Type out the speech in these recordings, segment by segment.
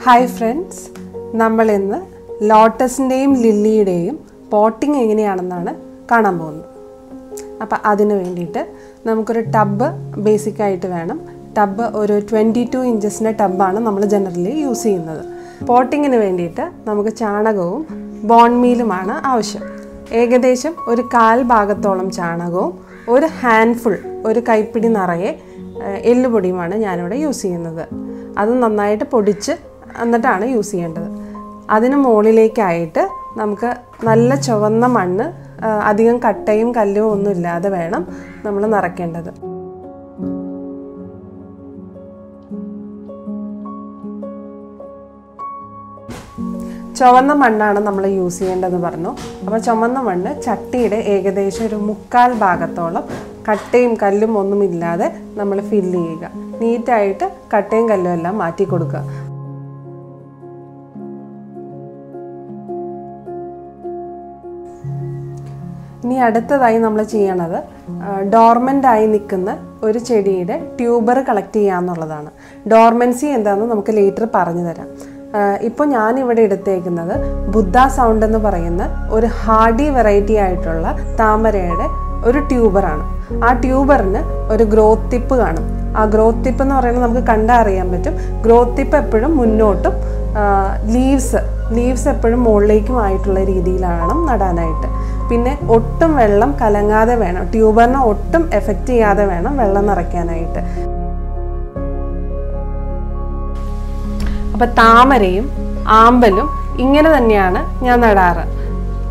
Hi friends, നമ്മൾ ഇന്ന് ലോട്ടസിന്റെയും ലില്ലിയുടെയും potting എങ്ങനെയാണെന്നാണ് കാണാൻ പോകുന്നത്. അപ്പോൾ അതിനു വേണ്ടിയിട്ട് നമുക്കൊരു ടബ് ബേസിക് ആയിട്ട് വേണം. ടബ് ഒരു 22 ഇഞ്ചസിന്റെ ടബാണ് നമ്മൾ ജനറലി യൂസ് ചെയ്യുന്നത്. പോട്ടിങ്ങിന് വേണ്ടിയിട്ട് നമുക്ക് ചാണകവും ബോൺ മീലുമാണ് ആവശ്യം. ഏകദേശം ഒരു 1/4 ഭാഗത്തോളം ചാണകവും ഒരു ഹാൻഡ്ഫുൾ, ഒരു കൈപ്പിടി നിറയെ എല്ലുപൊടിയുമാണ് ഞാനിവിടെ യൂസ് ചെയ്യുന്നത്. അത് നന്നായിട്ട് പൊടിച്ച് എന്നിട്ടാണ് യൂസ് ചെയ്യേണ്ടത്. അതിന് മുകളിലേക്കായിട്ട് നമുക്ക് നല്ല ചുവന്ന മണ്ണ്, അധികം കട്ടയും കല്ലും ഒന്നും ഇല്ലാതെ വേണം നമ്മൾ നിറയ്ക്കേണ്ടത്. ചുവന്ന മണ്ണാണ് നമ്മൾ യൂസ് ചെയ്യേണ്ടതെന്ന് പറഞ്ഞു. അപ്പോൾ ചുവന്ന മണ്ണ് ചട്ടിയുടെ ഏകദേശം ഒരു 1/4 ഭാഗത്തോളം കട്ടയും കല്ലും ഒന്നും ഇല്ലാതെ നമ്മൾ ഫില്ല് ചെയ്യുക. നീറ്റായിട്ട് കട്ടയും കല്ലും എല്ലാം മാറ്റി കൊടുക്കുക. ഇനി അടുത്തതായി നമ്മൾ ചെയ്യണത് ഡോർമെൻ്റ് ആയി നിൽക്കുന്ന ഒരു ചെടിയുടെ ട്യൂബർ കളക്ട് ചെയ്യുക എന്നുള്ളതാണ്. ഡോർമെൻസി എന്താണെന്ന് നമുക്ക് ലേറ്റർ പറഞ്ഞു തരാം. ഇപ്പോൾ ഞാനിവിടെ എടുത്തേക്കുന്നത് ബുദ്ധ സൗണ്ട് എന്ന് പറയുന്ന ഒരു ഹാർഡി വെറൈറ്റി ആയിട്ടുള്ള താമരയുടെ ഒരു ട്യൂബറാണ്. ആ ട്യൂബറിന് ഒരു ഗ്രോത്ത് ടിപ്പ് കാണും. ആ ഗ്രോത്ത് ടിപ്പ് എന്ന് പറയുന്നത് നമുക്ക് കണ്ടറിയാൻ പറ്റും. ഗ്രോത്ത് ടിപ്പ് എപ്പോഴും മുന്നോട്ടും, ലീവ്സ് എപ്പോഴും മുകളിലേക്കുമായിട്ടുള്ള രീതിയിലാണ് നടാനായിട്ട്. പിന്നെ ഒട്ടും വെള്ളം കലങ്ങാതെ വേണം, ട്യൂബറിനെ ഒട്ടും എഫക്റ്റ് ചെയ്യാതെ വേണം വെള്ളം നിറയ്ക്കാനായിട്ട്. അപ്പം താമരയും ആമ്പലും ഇങ്ങനെ തന്നെയാണ് ഞാൻ നടാറ്.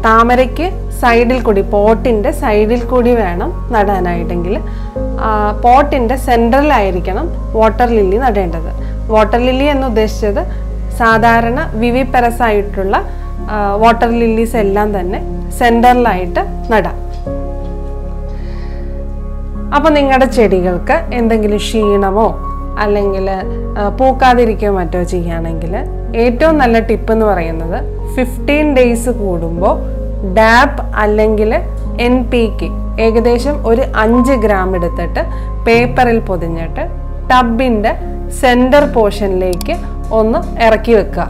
താമരയ്ക്ക് സൈഡിൽ കൂടി, പോട്ടിൻ്റെ സൈഡിൽ കൂടി വേണം നടാനായിട്ടെങ്കിൽ പോട്ടിൻ്റെ സെൻട്രലായിരിക്കണം വാട്ടർ ലില്ലി നടേണ്ടത്. വാട്ടർ ലില്ലി എന്ന് ഉദ്ദേശിച്ചത് സാധാരണ വിവിപെറസ് ആയിട്ടുള്ള വാട്ടർ ലില്ലീസ് എല്ലാം തന്നെ സെൻറ്ററിലായിട്ട് നടാം. അപ്പോൾ നിങ്ങളുടെ ചെടികൾക്ക് എന്തെങ്കിലും ക്ഷീണമോ അല്ലെങ്കിൽ പൂക്കാതിരിക്കുകയോ മറ്റോ ചെയ്യുകയാണെങ്കിൽ ഏറ്റവും നല്ല ടിപ്പ് എന്ന് പറയുന്നത് 15 ഡേയ്സ് കൂടുമ്പോൾ ഡാപ്പ് അല്ലെങ്കിൽ NPK ഏകദേശം ഒരു 5 ഗ്രാം എടുത്തിട്ട് പേപ്പറിൽ പൊതിഞ്ഞിട്ട് ടബിൻ്റെ സെൻറ്റർ പോർഷനിലേക്ക് ഒന്ന് ഇറക്കി വെക്കുക.